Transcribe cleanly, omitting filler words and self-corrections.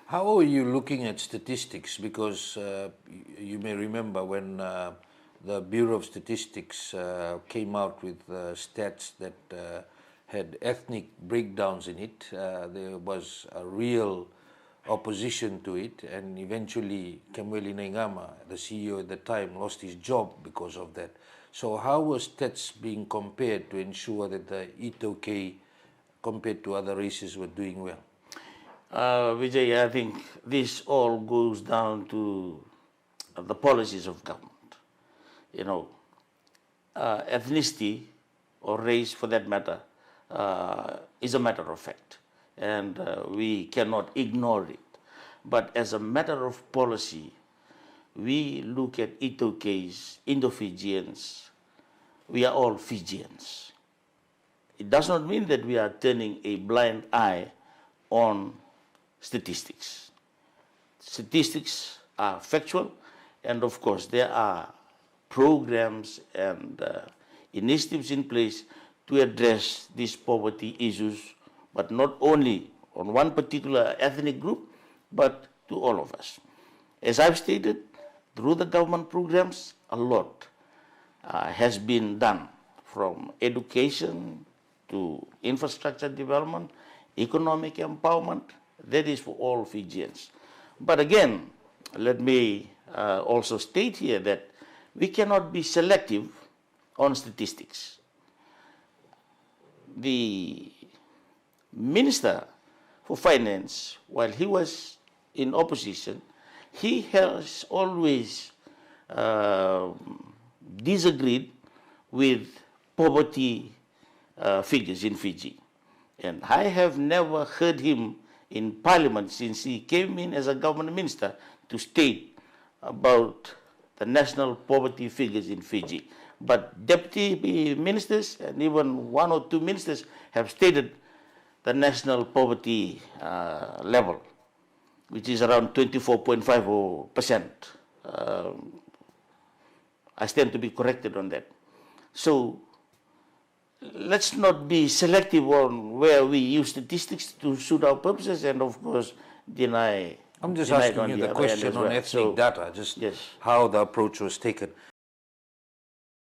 How are you looking at statistics? Because you may remember when the Bureau of Statistics came out with stats that had ethnic breakdowns in it. There was a real opposition to it, and eventually Kamweli Naingama, the CEO at the time, lost his job because of that. So how were stats being compared to ensure that the Itoke compared to other races were doing well? Vijay, I think this all goes down to the policies of government. You know, ethnicity or race for that matter is a matter of fact, and we cannot ignore it. But as a matter of policy, we look at Itokes, Indo-Fijians, we are all Fijians. It does not mean that we are turning a blind eye on statistics. Statistics are factual, and of course there are programs and initiatives in place to address these poverty issues, but not only on one particular ethnic group, but to all of us. As I've stated, through the government programs, a lot has been done, from education to infrastructure development, economic empowerment. That is for all Fijians. But again, let me also state here that we cannot be selective on statistics. The Minister for Finance, while he was in opposition, he has always disagreed with poverty figures in Fiji. And I have never heard him in Parliament since he came in as a government minister to state about the national poverty figures in Fiji. But deputy ministers and even one or two ministers have stated the national poverty level, which is around 24.50%. I stand to be corrected on that. So let's not be selective on where we use statistics to suit our purposes, and of course deny. I'm just asking you the question on ethnic data, just how the approach was taken.